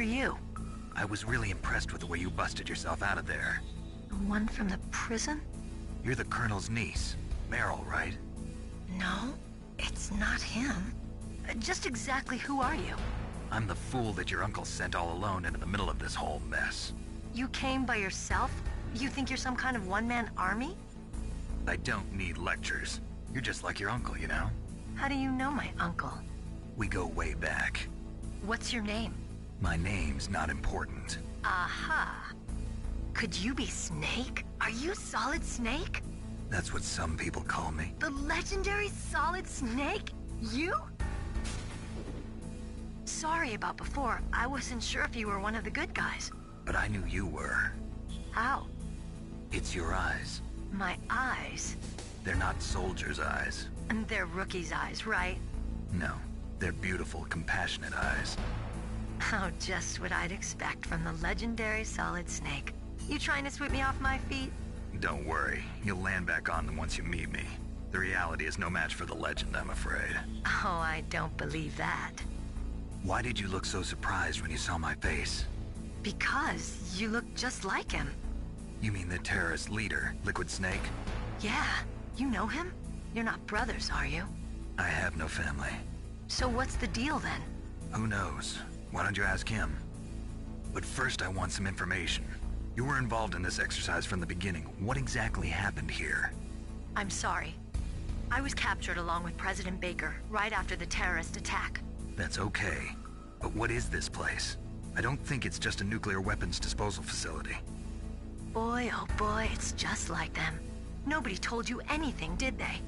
you? I was really impressed with the way you busted yourself out of there. The one from the prison? You're the Colonel's niece, Meryl, right? No, it's not him. Just exactly who are you? I'm the fool that your uncle sent all alone into the middle of this whole mess. You came by yourself? You think you're some kind of one-man army? I don't need lectures. You're just like your uncle, you know? How do you know my uncle? We go way back. What's your name? My name's not important. Aha. Could you be Snake? Are you Solid Snake? That's what some people call me. The legendary Solid Snake? You? Sorry about before. I wasn't sure if you were one of the good guys. But I knew you were. How? It's your eyes. My eyes? They're not soldiers' eyes. And they're rookies' eyes, right? No, they're beautiful, compassionate eyes. Oh, just what I'd expect from the legendary Solid Snake. You trying to sweep me off my feet? Don't worry, you'll land back on them once you meet me. The reality is no match for the legend, I'm afraid. Oh, I don't believe that. Why did you look so surprised when you saw my face? Because you look just like him. You mean the terrorist leader, Liquid Snake? Yeah, you know him? You're not brothers, are you? I have no family. So what's the deal then? Who knows? Why don't you ask him? But first I want some information. You were involved in this exercise from the beginning. What exactly happened here? I'm sorry. I was captured along with President Baker right after the terrorist attack. That's okay. But what is this place? I don't think it's just a nuclear weapons disposal facility. Boy, oh boy, it's just like them. Nobody told you anything, did they?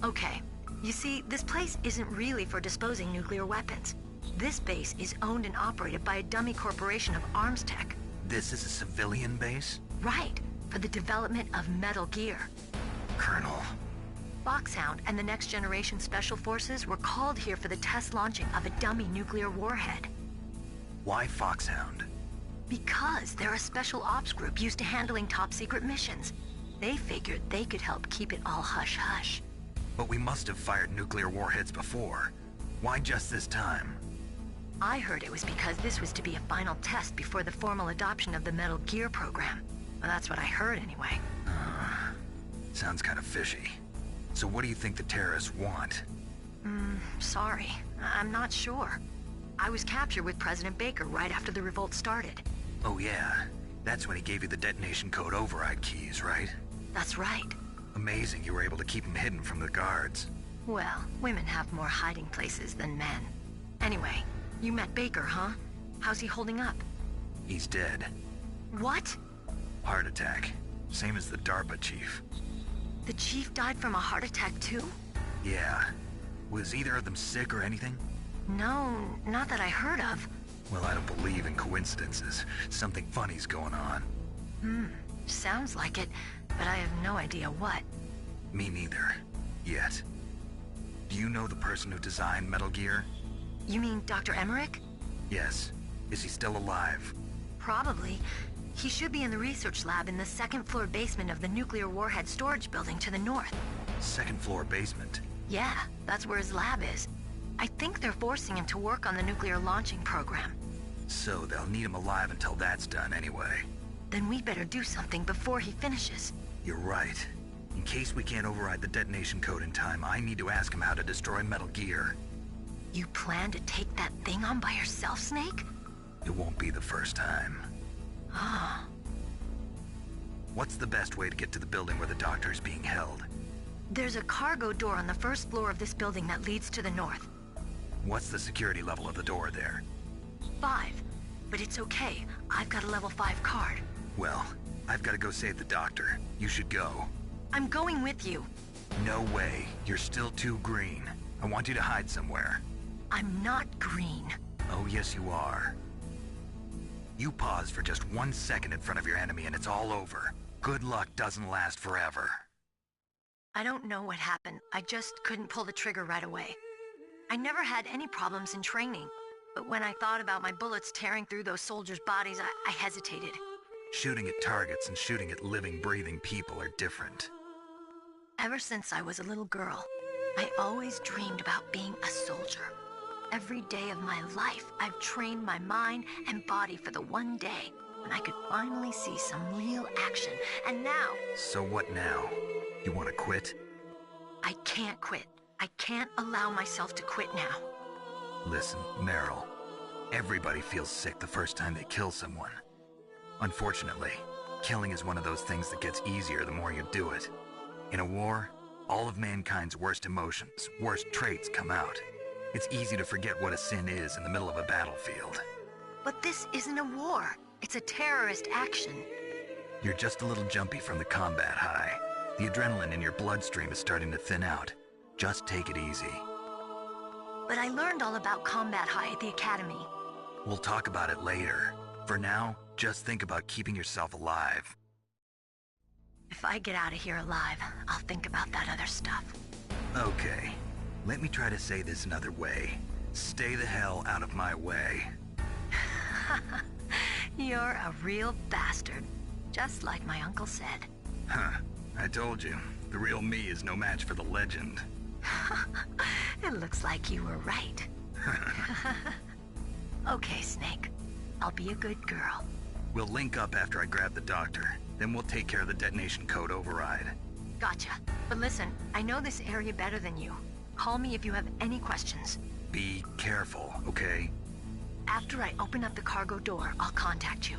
Okay, you see, this place isn't really for disposing nuclear weapons. This base is owned and operated by a dummy corporation of arms tech. This is a civilian base? Right, for the development of Metal Gear. Colonel. Foxhound and the Next Generation Special Forces were called here for the test launching of a dummy nuclear warhead. Why Foxhound? Because they're a special ops group used to handling top-secret missions. They figured they could help keep it all hush-hush. But we must have fired nuclear warheads before. Why just this time? I heard it was because this was to be a final test before the formal adoption of the Metal Gear program. Well, that's what I heard anyway. Sounds kind of fishy. So what do you think the terrorists want? Sorry. I'm not sure. I was captured with President Baker right after the revolt started. Oh yeah, that's when he gave you the detonation code override keys, right? That's right. Amazing you were able to keep him hidden from the guards. Well, women have more hiding places than men. Anyway, you met Baker, huh? How's he holding up? He's dead. What? Heart attack. Same as the DARPA chief. The chief died from a heart attack too? Yeah. Was either of them sick or anything? No, not that I heard of. Well, I don't believe in coincidences. Something funny's going on. Sounds like it, but I have no idea what. Me neither. Yet. Do you know the person who designed Metal Gear? You mean Dr. Emmerich? Yes. Is he still alive? Probably. He should be in the research lab in the second-floor basement of the nuclear warhead storage building to the north. Second floor basement? Yeah, that's where his lab is. I think they're forcing him to work on the nuclear launching program. So they'll need him alive until that's done anyway. Then we better do something before he finishes. You're right. In case we can't override the detonation code in time, I need to ask him how to destroy Metal Gear. You plan to take that thing on by yourself, Snake? It won't be the first time. What's the best way to get to the building where the doctor is being held? There's a cargo door on the first floor of this building that leads to the north. What's the security level of the door there? 5. But it's okay. I've got a level 5 card. Well, I've got to go save the doctor. You should go. I'm going with you. No way. You're still too green. I want you to hide somewhere. I'm not green. Oh, yes you are. You pause for just 1 second in front of your enemy and it's all over. Good luck doesn't last forever. I don't know what happened. I just couldn't pull the trigger right away. I never had any problems in training, but when I thought about my bullets tearing through those soldiers' bodies, I hesitated. Shooting at targets and shooting at living, breathing people are different. Ever since I was a little girl, I always dreamed about being a soldier. Every day of my life, I've trained my mind and body for the one day when I could finally see some real action. And now... So what now? You want to quit? I can't quit. I can't allow myself to quit now. Listen, Meryl. Everybody feels sick the first time they kill someone. Unfortunately, killing is one of those things that gets easier the more you do it. In a war, all of mankind's worst emotions, worst traits come out. It's easy to forget what a sin is in the middle of a battlefield. But this isn't a war. It's a terrorist action. You're just a little jumpy from the combat high. The adrenaline in your bloodstream is starting to thin out. Just take it easy. But I learned all about combat high at the academy. We'll talk about it later. For now, just think about keeping yourself alive. If I get out of here alive, I'll think about that other stuff. Okay. Let me try to say this another way. Stay the hell out of my way. You're a real bastard. Just like my uncle said. Huh. I told you. The real me is no match for the legend. It looks like you were right. Okay, Snake. I'll be a good girl. We'll link up after I grab the doctor. Then we'll take care of the detonation code override. Gotcha. But listen, I know this area better than you. Call me if you have any questions. Be careful, okay? After I open up the cargo door, I'll contact you.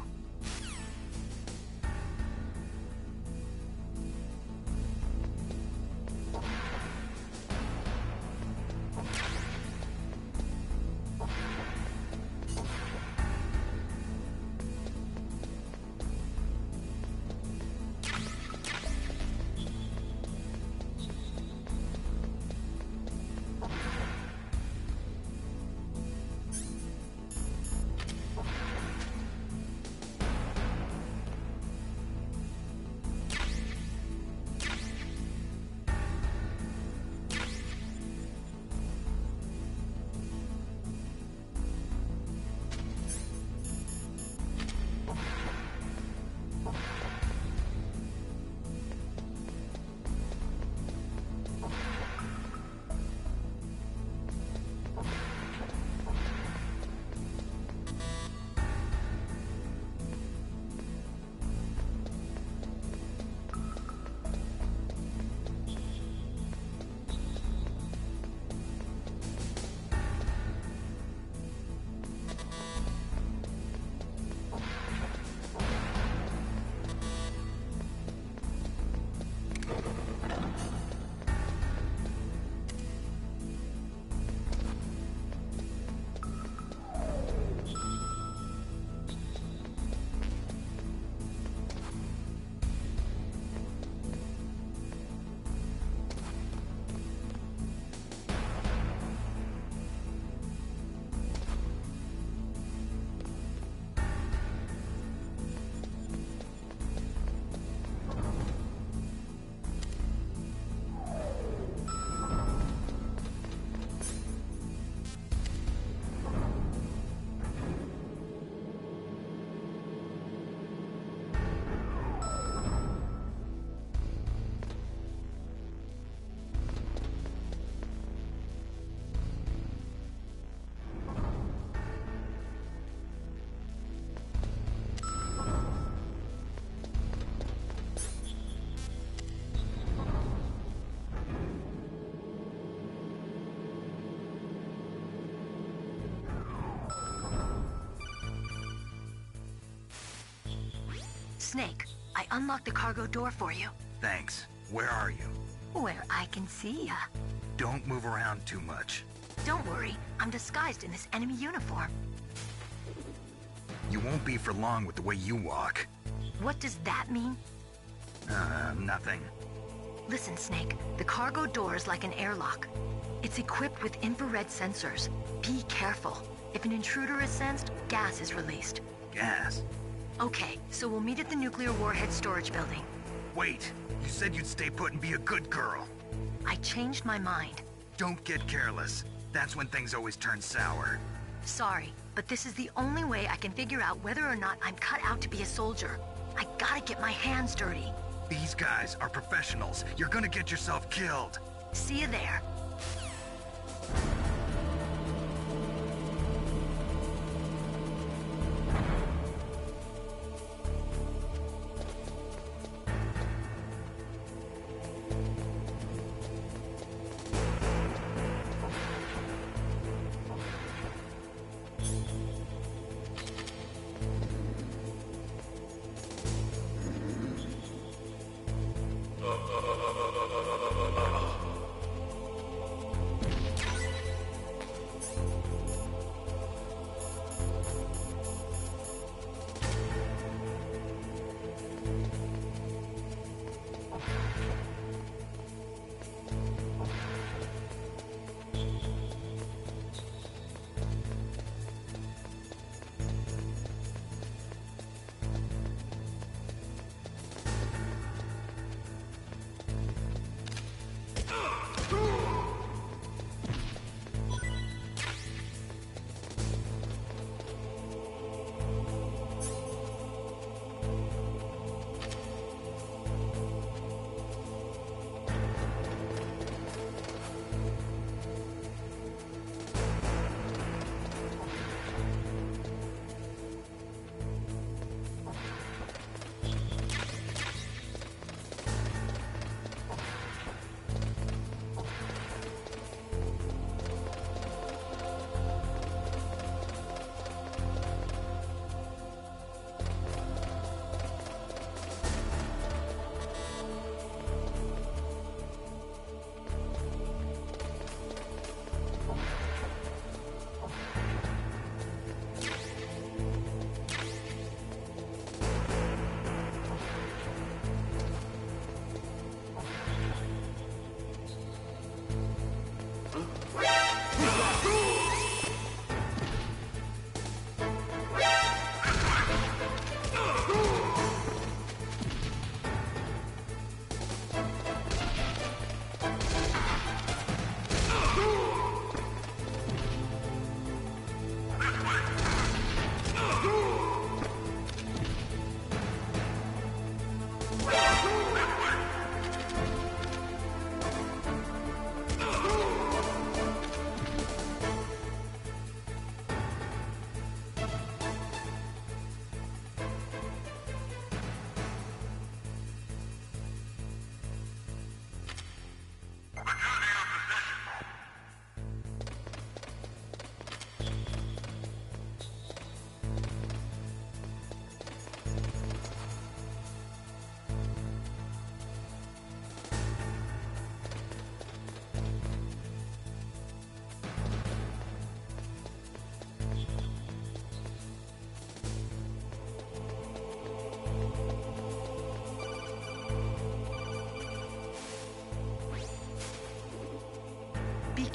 Snake, I unlocked the cargo door for you. Thanks. Where are you? Where I can see ya. Don't move around too much. Don't worry, I'm disguised in this enemy uniform. You won't be for long with the way you walk. What does that mean? Nothing. Listen, Snake, the cargo door is like an airlock. It's equipped with infrared sensors. Be careful. If an intruder is sensed, gas is released. Gas? Okay, so we'll meet at the nuclear warhead storage building. Wait, you said you'd stay put and be a good girl. I changed my mind. Don't get careless. That's when things always turn sour. Sorry, but this is the only way I can figure out whether or not I'm cut out to be a soldier. I gotta get my hands dirty. These guys are professionals. You're gonna get yourself killed. See you there.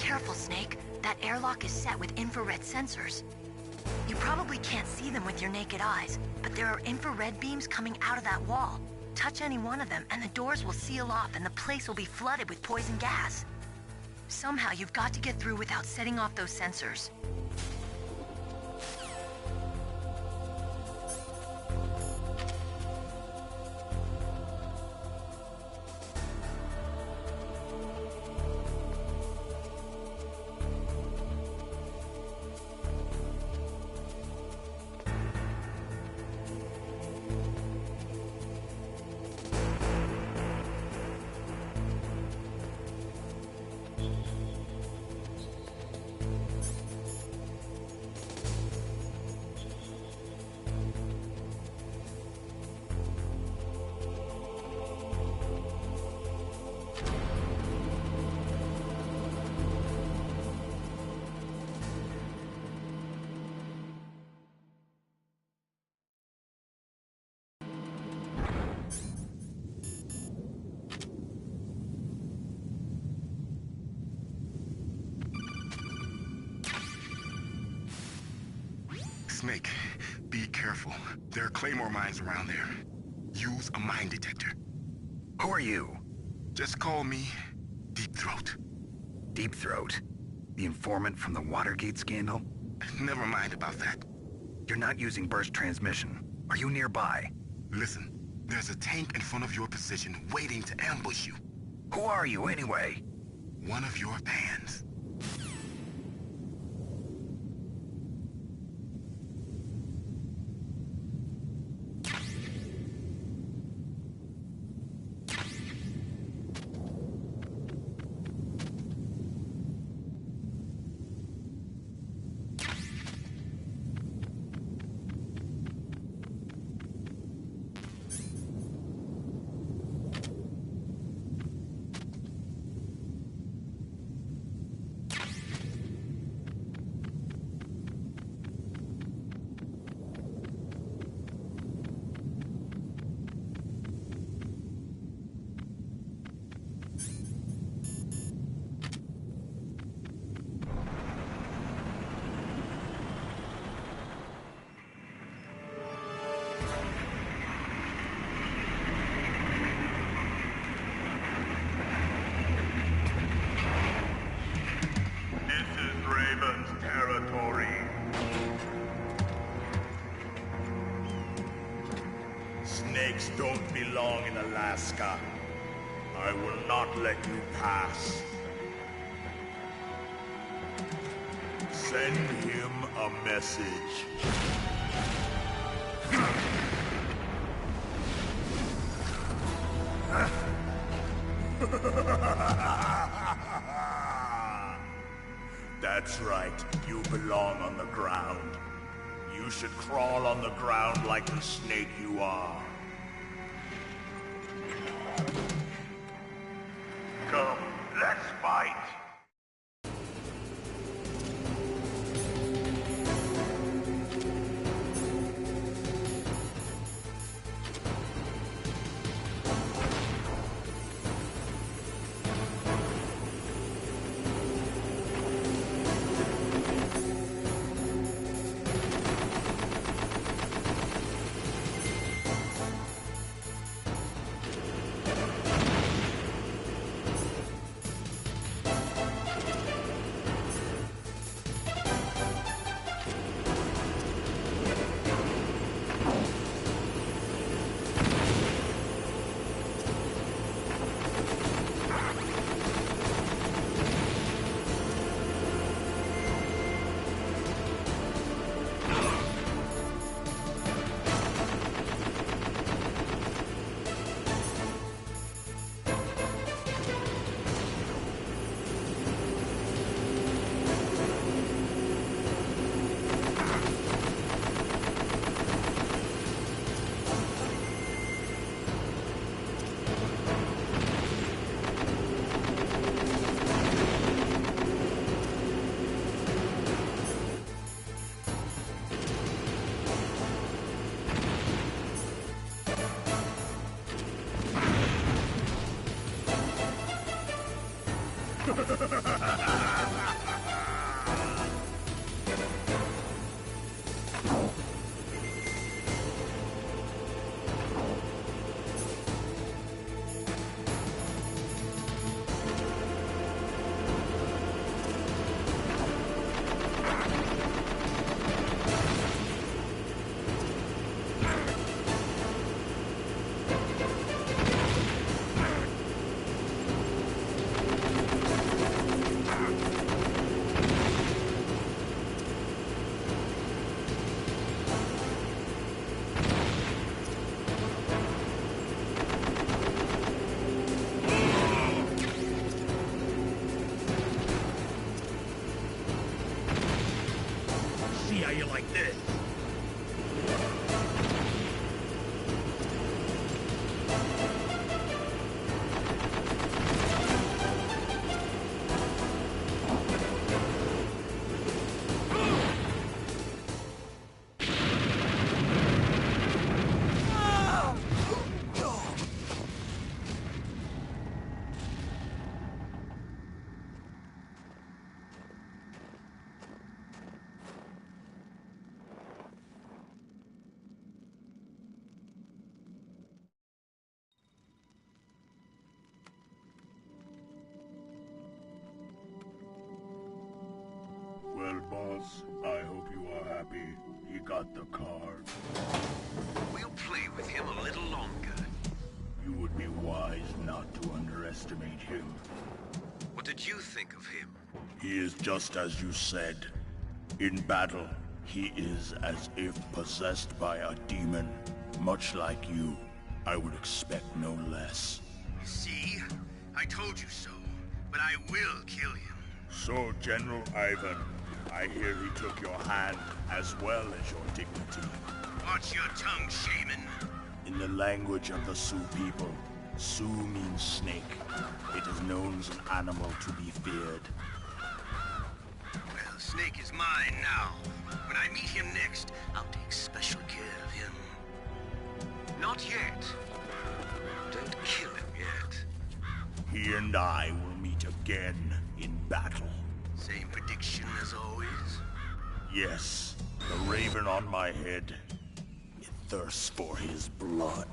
Careful, Snake. That airlock is set with infrared sensors. You probably can't see them with your naked eyes, but there are infrared beams coming out of that wall. Touch any one of them, and the doors will seal off, and the place will be flooded with poison gas. Somehow, you've got to get through without setting off those sensors. Snake, be careful. There are Claymore mines around there. Use a mine detector. Who are you? Just call me Deep Throat. Deep Throat? The informant from the Watergate scandal? Never mind about that. You're not using burst transmission. Are you nearby? Listen, there's a tank in front of your position waiting to ambush you. Who are you anyway? One of your fans. Snakes don't belong in Alaska. I will not let you pass. Send him a message. That's right. You belong on the ground. You should crawl on the ground like the snake you are. Come, let's fight. like this. Well, boss, I hope you are happy. He got the card. We'll play with him a little longer. You would be wise not to underestimate him. What did you think of him? He is just as you said. In battle, he is as if possessed by a demon. Much like you, I would expect no less. See? I told you so. But I will kill him. So, General Ivan, I hear he took your hand as well as your dignity. Watch your tongue, shaman. In the language of the Sioux people, Sioux means snake. It is known as an animal to be feared. Well, Snake is mine now. When I meet him next, I'll take special care of him. Not yet. Don't kill him yet. He and I will meet again in battle. Same prediction as always? Yes, the raven on my head. It thirsts for his blood.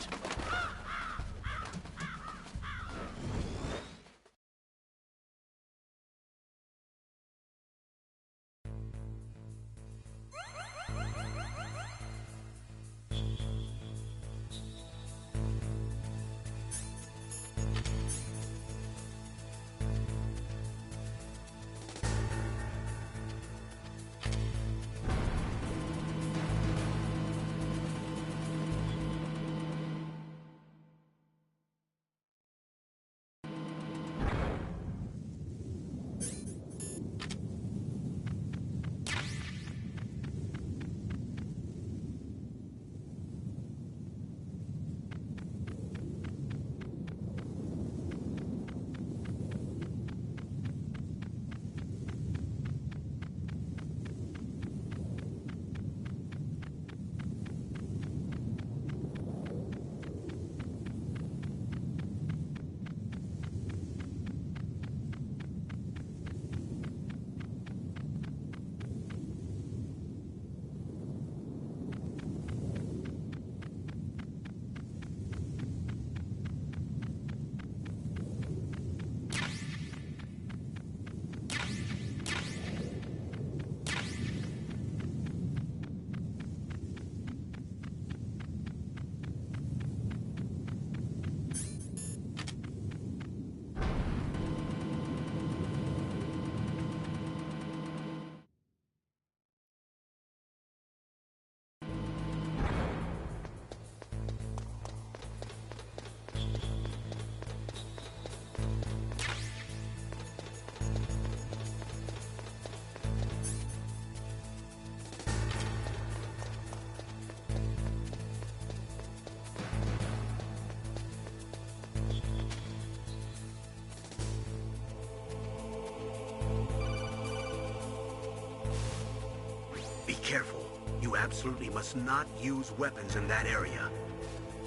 Be careful. You absolutely must not use weapons in that area.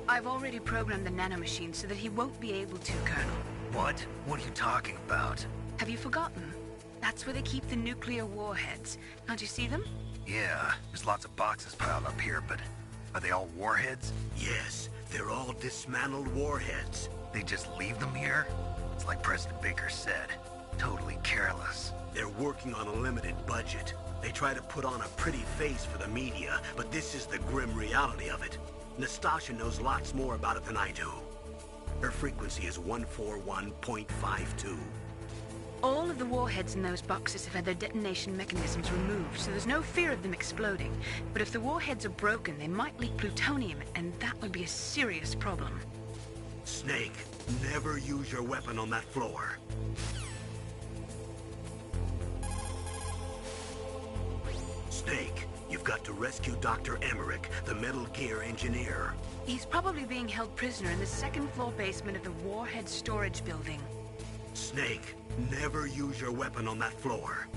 I've already programmed the nanomachine so that he won't be able to, Colonel. What? What are you talking about? Have you forgotten? That's where they keep the nuclear warheads. Can't you see them? Yeah, there's lots of boxes piled up here, but are they all warheads? Yes, they're all dismantled warheads. They just leave them here? It's like President Baker said. Totally careless. They're working on a limited budget. They try to put on a pretty face for the media, but this is the grim reality of it. Nastasha knows lots more about it than I do. Her frequency is 141.52. All of the warheads in those boxes have had their detonation mechanisms removed, so there's no fear of them exploding. But if the warheads are broken, they might leak plutonium, and that would be a serious problem. Snake, never use your weapon on that floor. Snake, you've got to rescue Dr. Emmerich, the Metal Gear engineer. He's probably being held prisoner in the second-floor basement of the Warhead storage building. Snake, never use your weapon on that floor.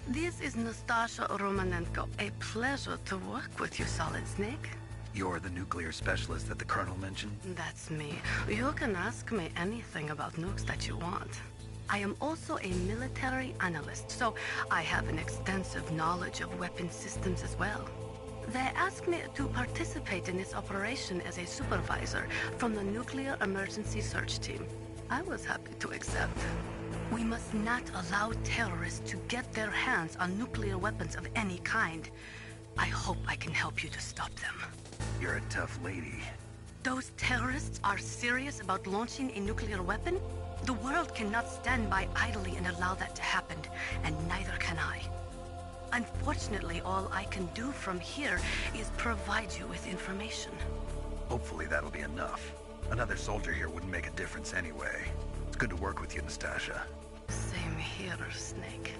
This is Nastasha Romanenko. A pleasure to work with you, Solid Snake. You're the nuclear specialist that the Colonel mentioned? That's me. You can ask me anything about nukes that you want. I am also a military analyst, so I have an extensive knowledge of weapon systems as well. They asked me to participate in this operation as a supervisor from the Nuclear Emergency Search Team. I was happy to accept. We must not allow terrorists to get their hands on nuclear weapons of any kind. I hope I can help you to stop them. You're a tough lady. Those terrorists are serious about launching a nuclear weapon? The world cannot stand by idly and allow that to happen, and neither can I. Unfortunately, all I can do from here is provide you with information. Hopefully that'll be enough. Another soldier here wouldn't make a difference anyway. It's good to work with you, Nastasha. Same here, Snake.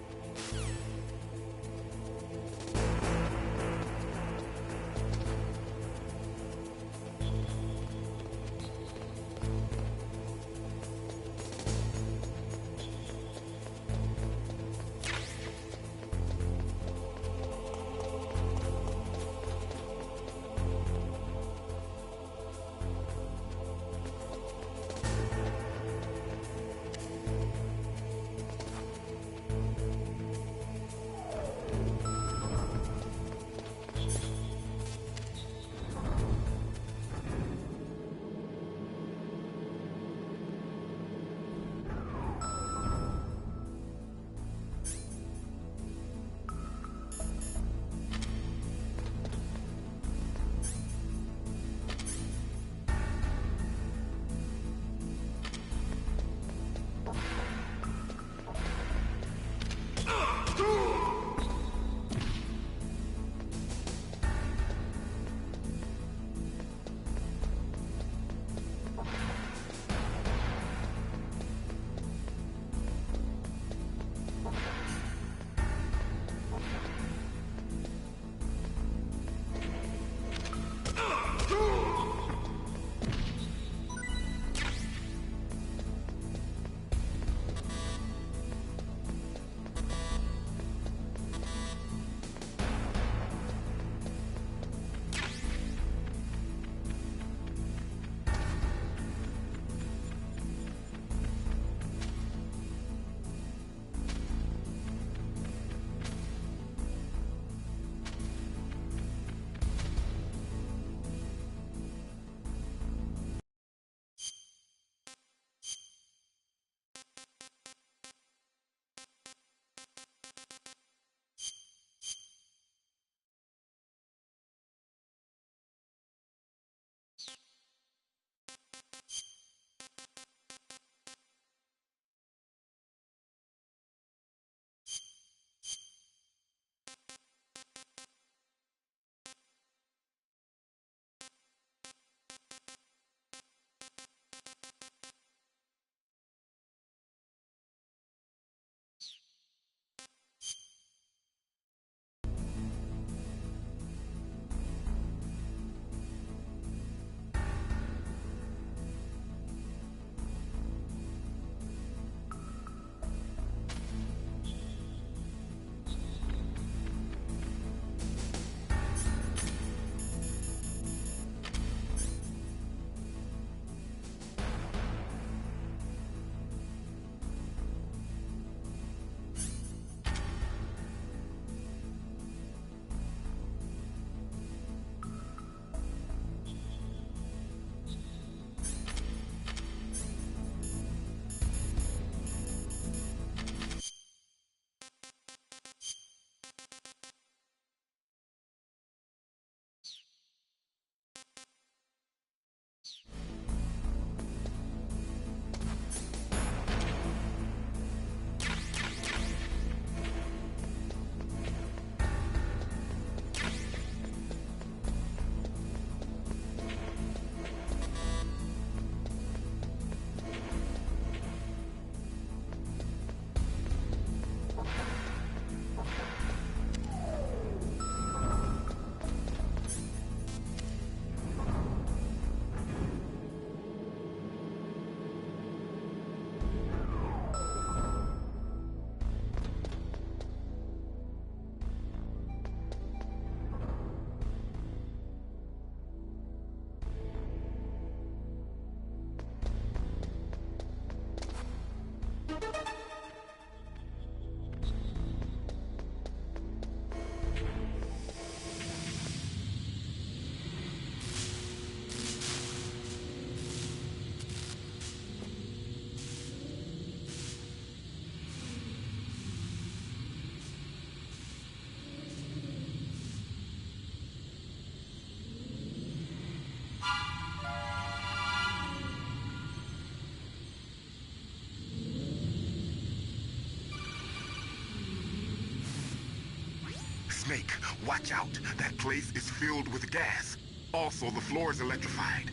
watch out. That place is filled with gas. Also, the floor is electrified.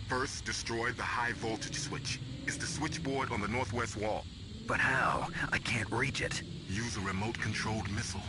First, destroy the high voltage switch. It's the switchboard on the northwest wall. But how? I can't reach it. Use a remote-controlled missile.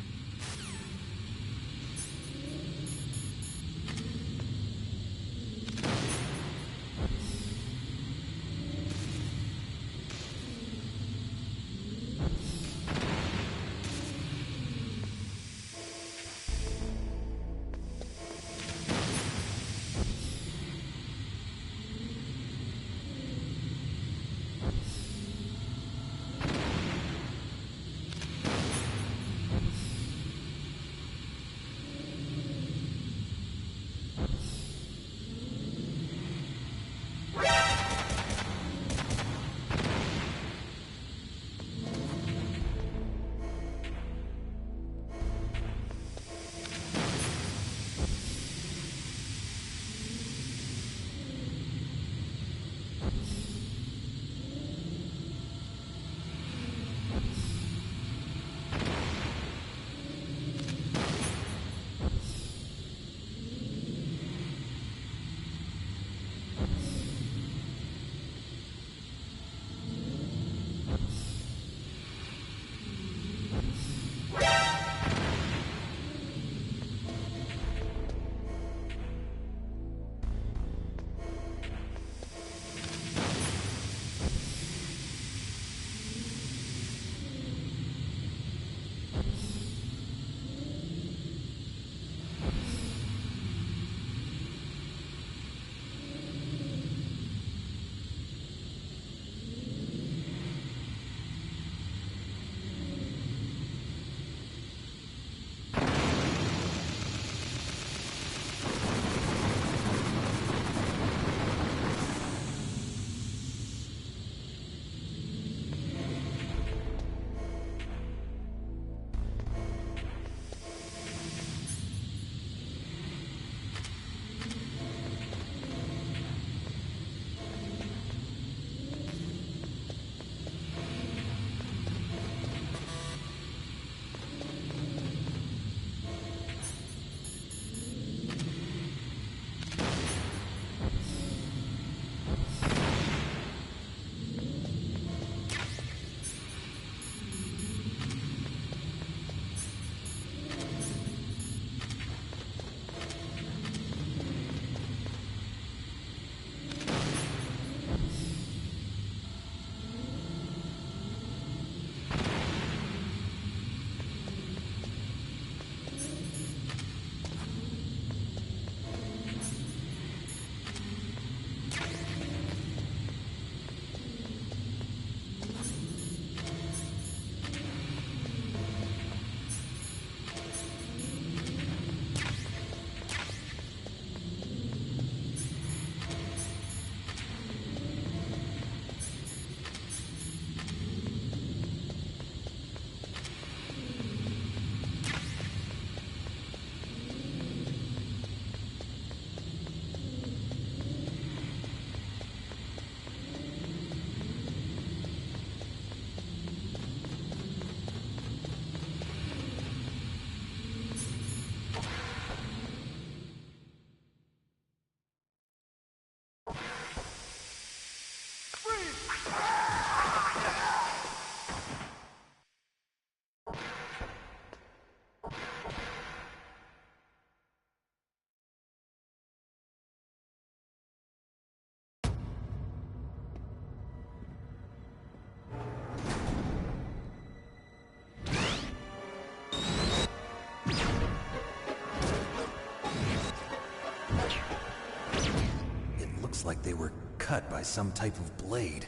Like they were cut by some type of blade.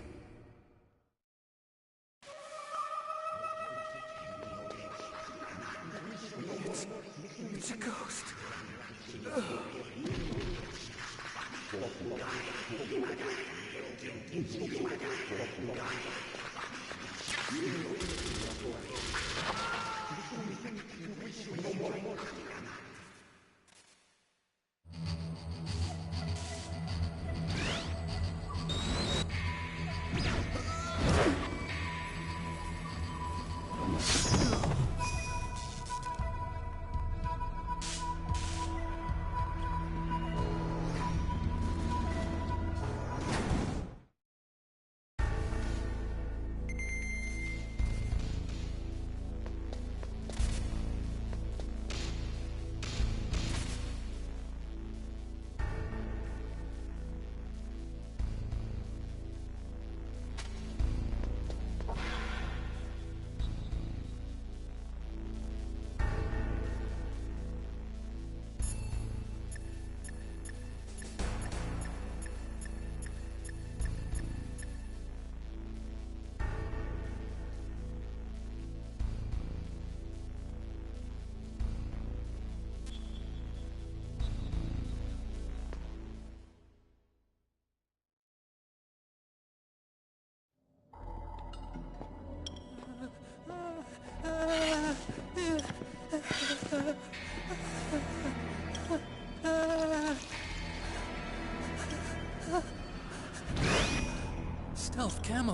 It's a ghost.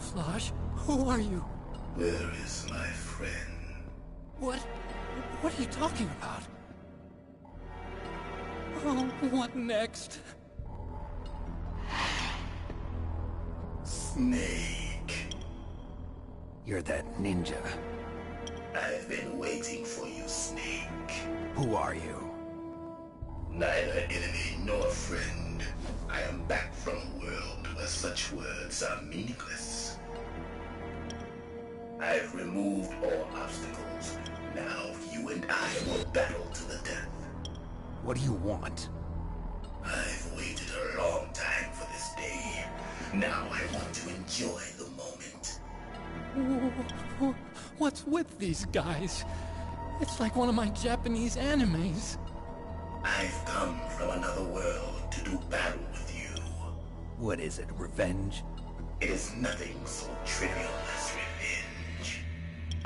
Camouflage? Who are you? Where is my friend? What are you talking about? Oh, what next? Snake. You're that ninja. I've been waiting for you, Snake. Who are you? Neither enemy nor friend. I am back from a world where such words are meaningless. I've removed all obstacles. Now you and I will battle to the death. What do you want? I've waited a long time for this day. Now I want to enjoy the moment. What's with these guys? It's like one of my Japanese animes. I've come from another world to do battle with you. What is it, revenge? It is nothing so trivial as revenge.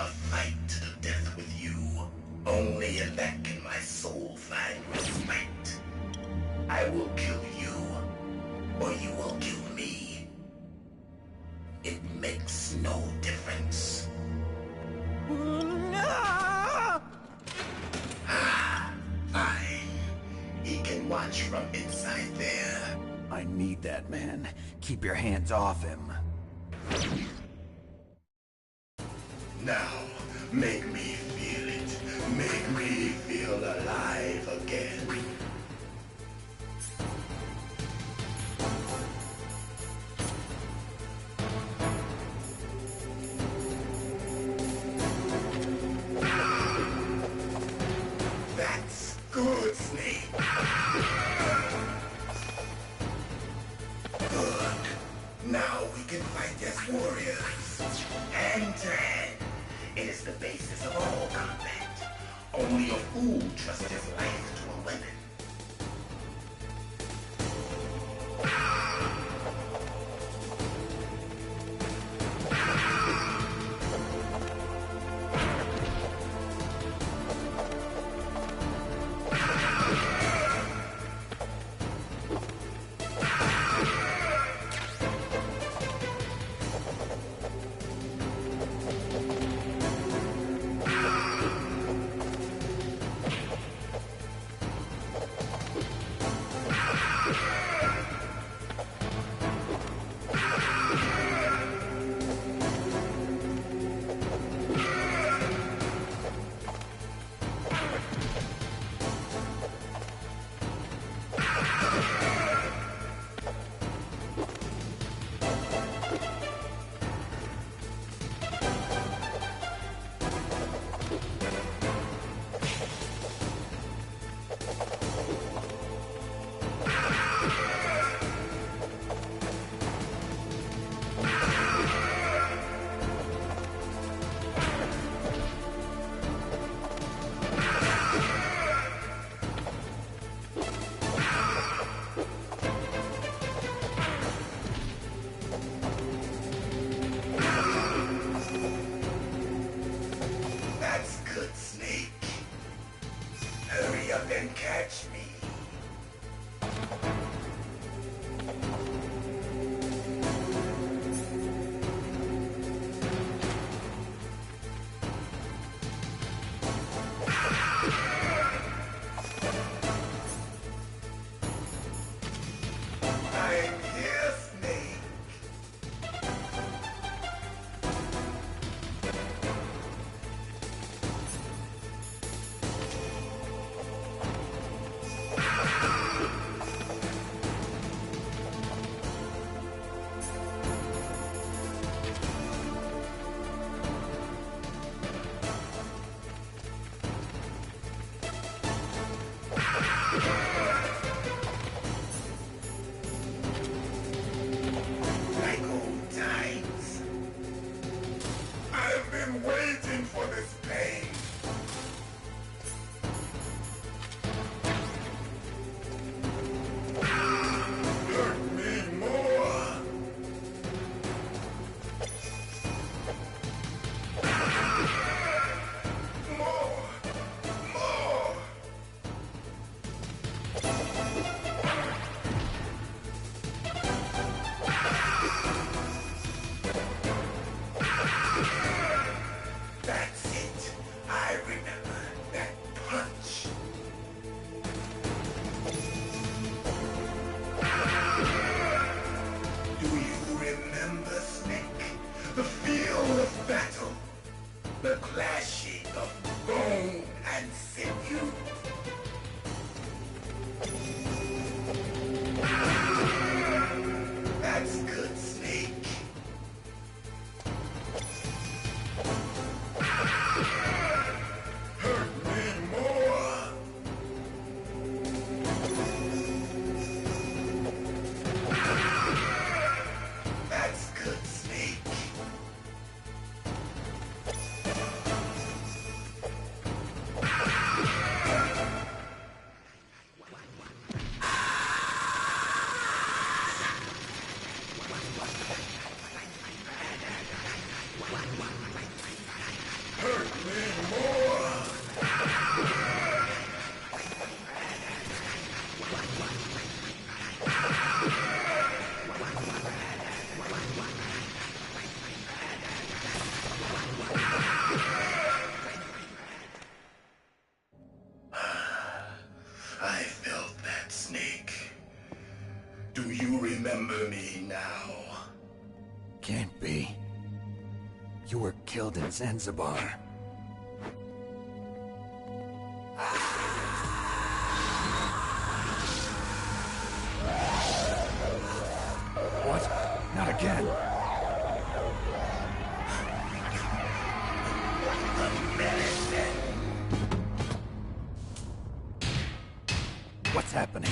A fight to the death with you. Only in that can my soul find respite. I will kill you, or you will kill me. It makes no difference. Fine. He can watch from inside there. I need that man. Keep your hands off him. Now, make me feel it. Make me feel alive again. That's good, Snake. Good. Now we can fight as warriors. Hand to hand. It is the basis of all combat. Only a fool trusts his life to a weapon. Catch me. I'm here, Snake. Like old times. I've been waiting for this pain. Hurt me more. More. remember me now? Can't be. You were killed in Zanzibar. What? Not again. What's happening?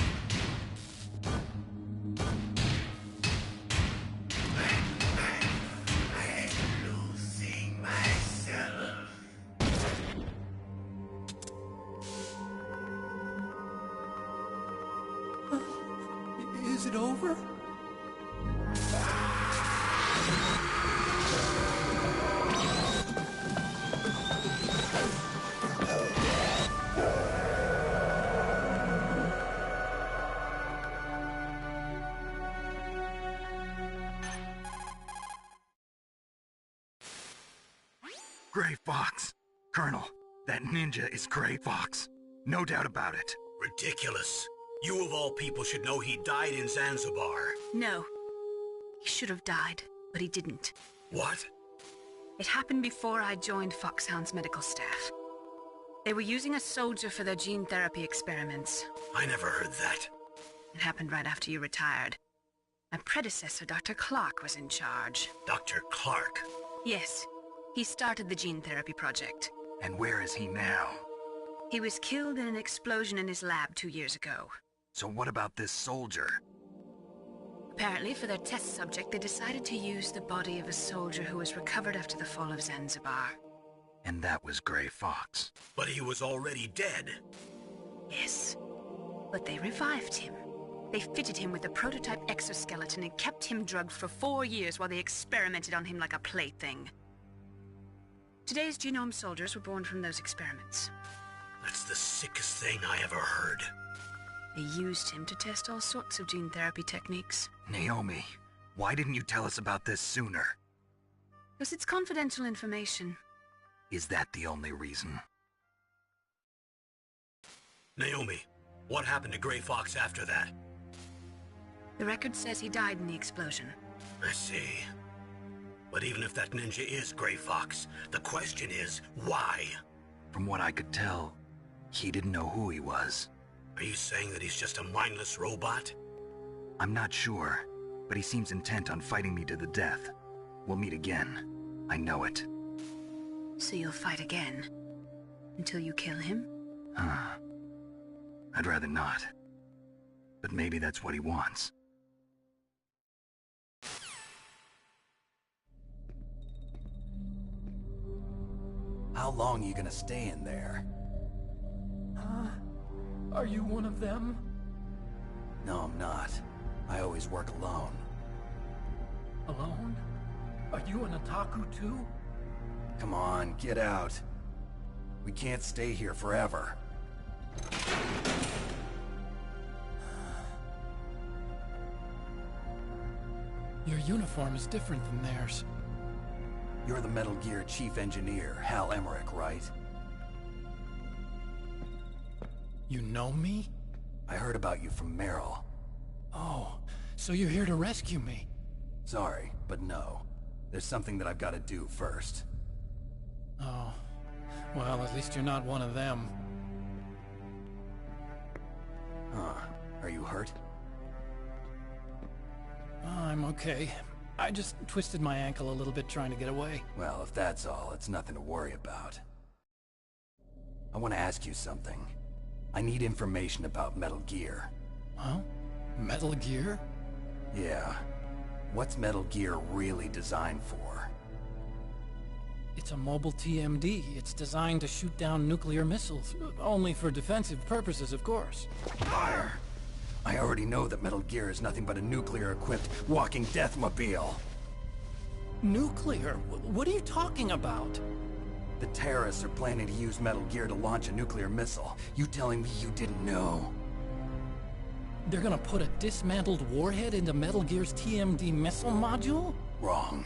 Is it over? Gray Fox. Colonel, that ninja is Gray Fox. No doubt about it. Ridiculous. You of all people should know he died in Zanzibar. No. He should have died, but he didn't. What? It happened before I joined Foxhound's medical staff. They were using a soldier for their gene therapy experiments. I never heard that. It happened right after you retired. My predecessor, Dr. Clark, was in charge. Dr. Clark? Yes. He started the gene therapy project. And where is he now? He was killed in an explosion in his lab 2 years ago. So what about this soldier? Apparently, for their test subject, they decided to use the body of a soldier who was recovered after the fall of Zanzibar. And that was Gray Fox. But he was already dead. Yes. But they revived him. They fitted him with a prototype exoskeleton and kept him drugged for 4 years while they experimented on him like a plaything. Today's genome soldiers were born from those experiments. That's the sickest thing I ever heard. They used him to test all sorts of gene therapy techniques. Naomi, why didn't you tell us about this sooner? Because it's confidential information. Is that the only reason? Naomi, what happened to Gray Fox after that? The record says he died in the explosion. I see. But even if that ninja is Gray Fox, the question is, why? From what I could tell, he didn't know who he was. Are you saying that he's just a mindless robot? I'm not sure, but he seems intent on fighting me to the death. We'll meet again. I know it. So you'll fight again? Until you kill him? I'd rather not. But maybe that's what he wants. How long are you gonna stay in there? Are you one of them? No, I'm not. I always work alone. Alone? Are you an otaku too? Come on, get out. We can't stay here forever. Your uniform is different than theirs. You're the Metal Gear Chief Engineer, Hal Emmerich, right? You know me? I heard about you from Meryl. Oh, so you're here to rescue me? Sorry, but no. There's something that I've got to do first. Oh. Well, at least you're not one of them. Huh. Are you hurt? I'm okay. I just twisted my ankle a little bit trying to get away. Well, if that's all, it's nothing to worry about. I want to ask you something. I need information about Metal Gear. Huh? Metal Gear? Yeah. What's Metal Gear really designed for? It's a mobile TMD. It's designed to shoot down nuclear missiles. Only for defensive purposes, of course. Fire! I already know that Metal Gear is nothing but a nuclear-equipped walking deathmobile. Nuclear? What are you talking about? The terrorists are planning to use Metal Gear to launch a nuclear missile. You telling me you didn't know? They're gonna put a dismantled warhead into Metal Gear's TMD missile module? Wrong.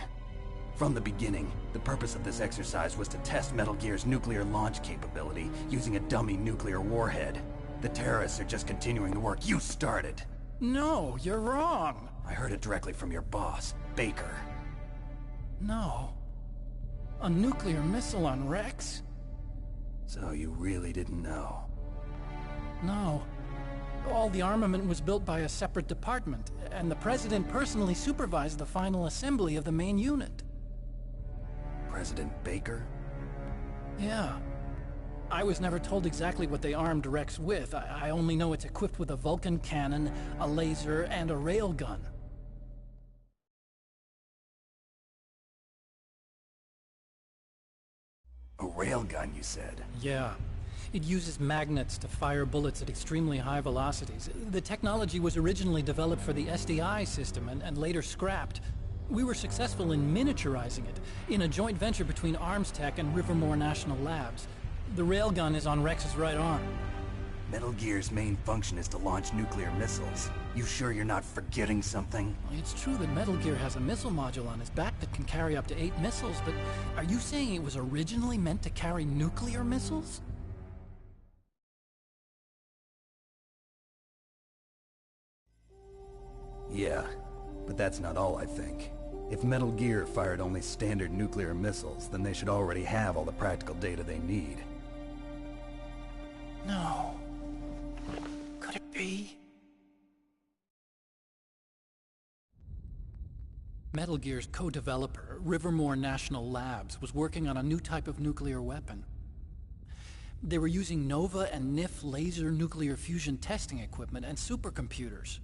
From the beginning, the purpose of this exercise was to test Metal Gear's nuclear launch capability using a dummy nuclear warhead. The terrorists are just continuing the work you started. No, you're wrong. I heard it directly from your boss, Baker. No. A nuclear missile on Rex? So you really didn't know? No. All the armament was built by a separate department, and the President personally supervised the final assembly of the main unit. President Baker? Yeah. I was never told exactly what they armed Rex with. I only know it's equipped with a Vulcan cannon, a laser, and a railgun. A railgun, you said? Yeah. It uses magnets to fire bullets at extremely high velocities. The technology was originally developed for the SDI system and later scrapped. We were successful in miniaturizing it, in a joint venture between ArmsTech and Rivermore National Labs. The railgun is on Rex's right arm. Metal Gear's main function is to launch nuclear missiles. You sure you're not forgetting something? It's true that Metal Gear has a missile module on his back that can carry up to 8 missiles, but are you saying it was originally meant to carry nuclear missiles? Yeah, but that's not all I think. If Metal Gear fired only standard nuclear missiles, then they should already have all the practical data they need. No. Could it be? Metal Gear's co-developer, Rivermore National Labs, was working on a new type of nuclear weapon. They were using NOVA and NIF laser nuclear fusion testing equipment and supercomputers.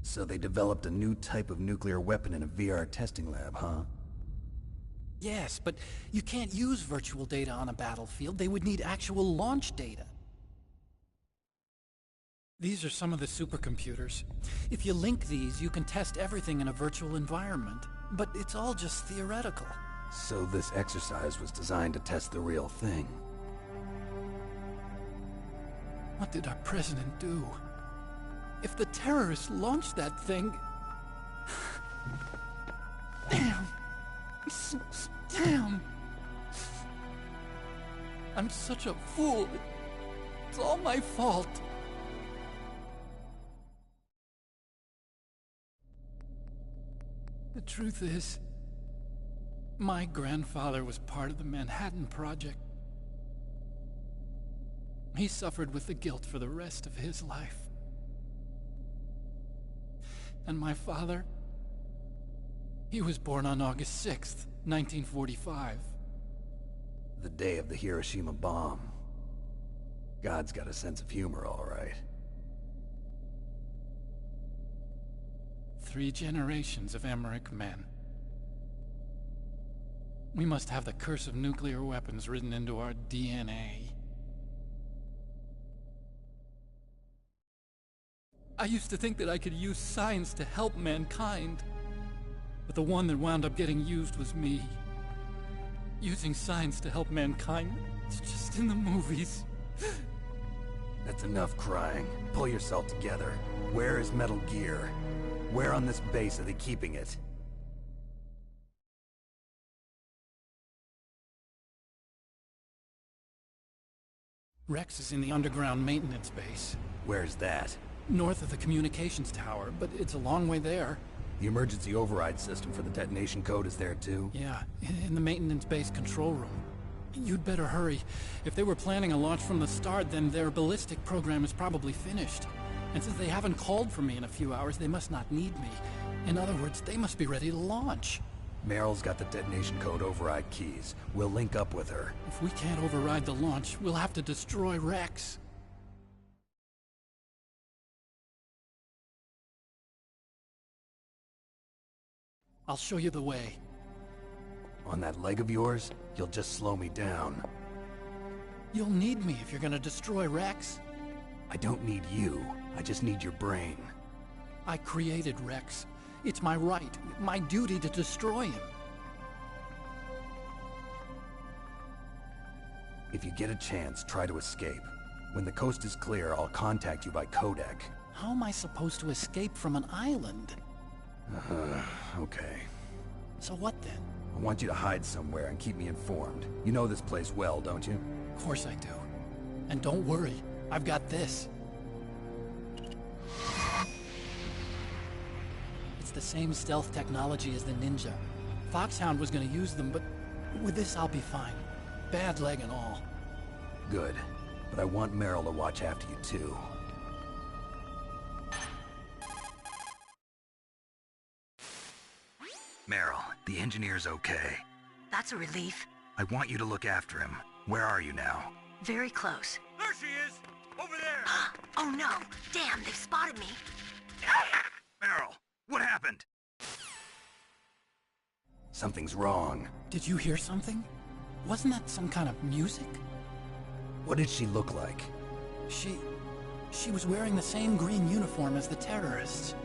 So they developed a new type of nuclear weapon in a VR testing lab, huh? Yes, but you can't use virtual data on a battlefield. They would need actual launch data. These are some of the supercomputers. If you link these, you can test everything in a virtual environment. But it's all just theoretical. So this exercise was designed to test the real thing. What did our president do? If the terrorists launched that thing... Damn. Damn. I'm such a fool. It's all my fault. The truth is, my grandfather was part of the Manhattan Project. He suffered with the guilt for the rest of his life. And my father, he was born on August 6th, 1945. The day of the Hiroshima bomb. God's got a sense of humor, all right. 3 generations of Emmerich men. We must have the curse of nuclear weapons written into our DNA. I used to think that I could use science to help mankind. But the one that wound up getting used was me. Using science to help mankind, it's just in the movies. That's enough crying. Pull yourself together. Where is Metal Gear? Where on this base are they keeping it? Rex is in the underground maintenance base. Where's that? North of the communications tower, but it's a long way there. The emergency override system for the detonation code is there too? Yeah, in the maintenance base control room. You'd better hurry. If they were planning a launch from the start, then their ballistic program is probably finished. And since they haven't called for me in a few hours, they must not need me. In other words, they must be ready to launch. Meryl's got the detonation code override keys. We'll link up with her. If we can't override the launch, we'll have to destroy Rex. I'll show you the way. On that leg of yours, you'll just slow me down. You'll need me if you're gonna destroy Rex. I don't need you. I just need your brain. I created Rex. It's my right, my duty to destroy him. If you get a chance, try to escape. When the coast is clear, I'll contact you by codec. How am I supposed to escape from an island? Okay. So what then? I want you to hide somewhere and keep me informed. You know this place well, don't you? Of course I do. And don't worry, I've got this. the same stealth technology as the Ninja. Foxhound was gonna use them, but with this I'll be fine. Bad leg and all. Good. But I want Meryl to watch after you too. Meryl, the engineer's okay. That's a relief. I want you to look after him. Where are you now? Very close. There she is! Over there! Oh no! Damn, they've spotted me! Meryl, what happened? Something's wrong. Did you hear something? Wasn't that some kind of music? What did she look like? She was wearing the same green uniform as the terrorists.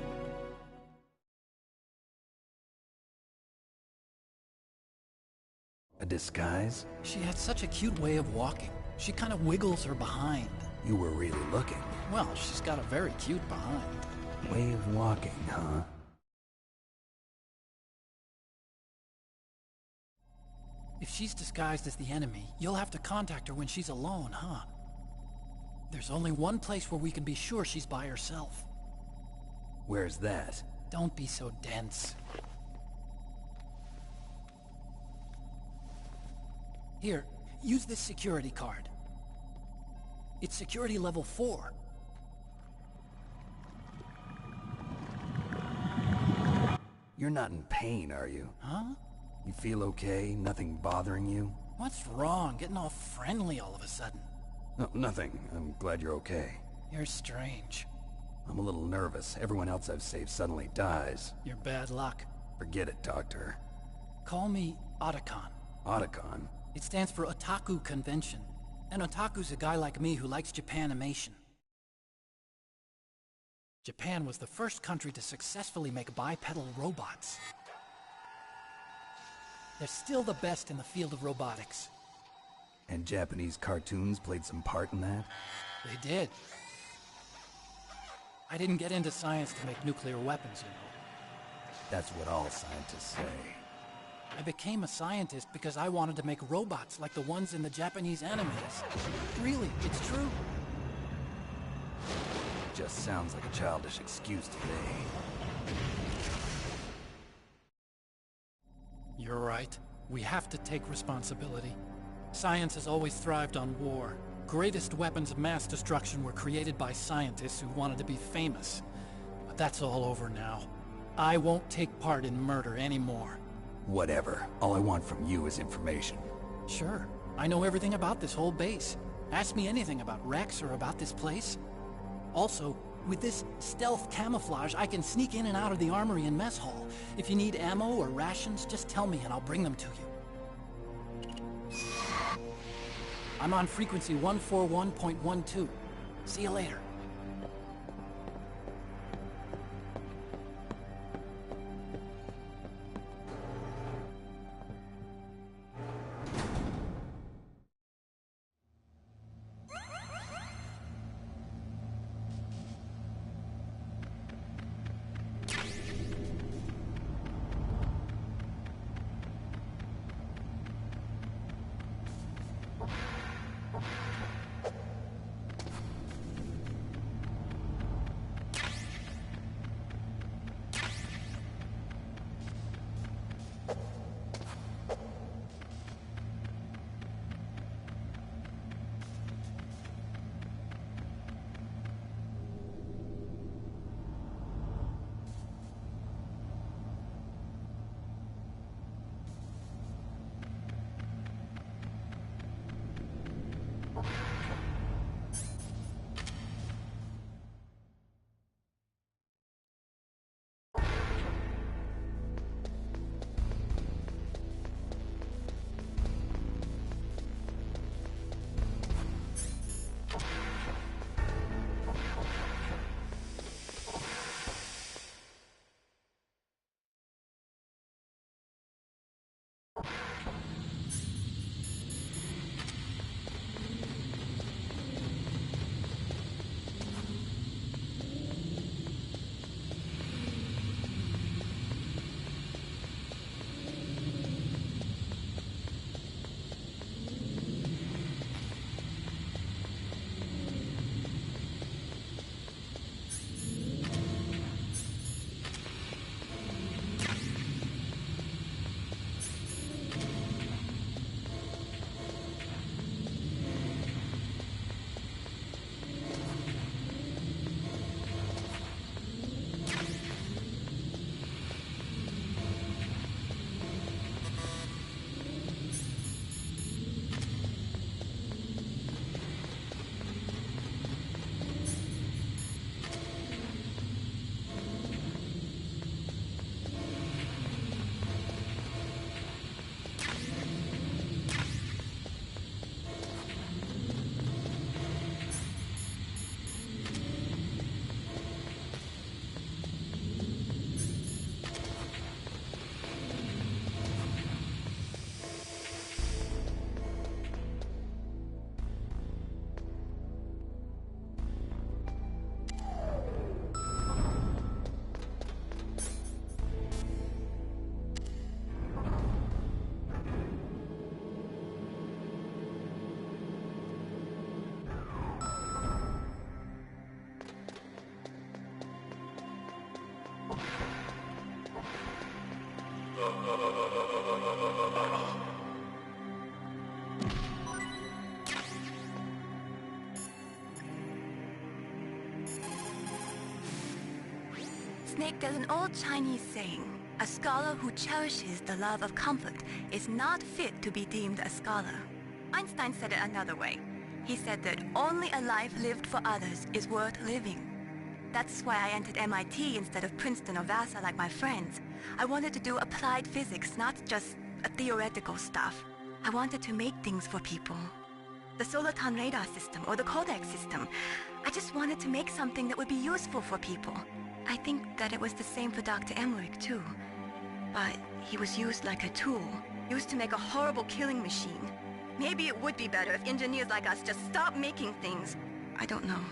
A disguise? She had such a cute way of walking. She kind of wiggles her behind. You were really looking. Well, she's got a very cute behind. Way of walking, huh? If she's disguised as the enemy, you'll have to contact her when she's alone, huh? There's only one place where we can be sure she's by herself. Where's that? Don't be so dense. Here, use this security card. It's security level 4. You're not in pain, are you? Huh? You feel okay? Nothing bothering you? What's wrong? Getting all friendly all of a sudden. No, nothing. I'm glad you're okay. You're strange. I'm a little nervous. Everyone else I've saved suddenly dies. You're bad luck. Forget it, Doctor. Call me Otacon. Otacon? It stands for Otaku Convention. An otaku's a guy like me who likes Japanimation. Japan was the first country to successfully make bipedal robots. They're still the best in the field of robotics. And Japanese cartoons played some part in that? They did. I didn't get into science to make nuclear weapons, you know. That's what all scientists say. I became a scientist because I wanted to make robots like the ones in the Japanese animes. Really, it's true. Just sounds like a childish excuse to me. You're right. We have to take responsibility. Science has always thrived on war. Greatest weapons of mass destruction were created by scientists who wanted to be famous. But that's all over now. I won't take part in murder anymore. Whatever. All I want from you is information. Sure. I know everything about this whole base. Ask me anything about Rex or about this place. Also, with this stealth camouflage, I can sneak in and out of the armory and mess hall. If you need ammo or rations, just tell me and I'll bring them to you. I'm on frequency 141.12. See you later. Snake, there's an old Chinese saying, a scholar who cherishes the love of comfort is not fit to be deemed a scholar. Einstein said it another way. He said that only a life lived for others is worth living. That's why I entered MIT instead of Princeton or Vassar like my friends. I wanted to do applied physics, not just theoretical stuff. I wanted to make things for people. The Soliton radar system or the Kodak system. I just wanted to make something that would be useful for people. I think that it was the same for Dr. Emmerich too. But he was used like a tool, used to make a horrible killing machine. Maybe it would be better if engineers like us just stopped making things. I don't know.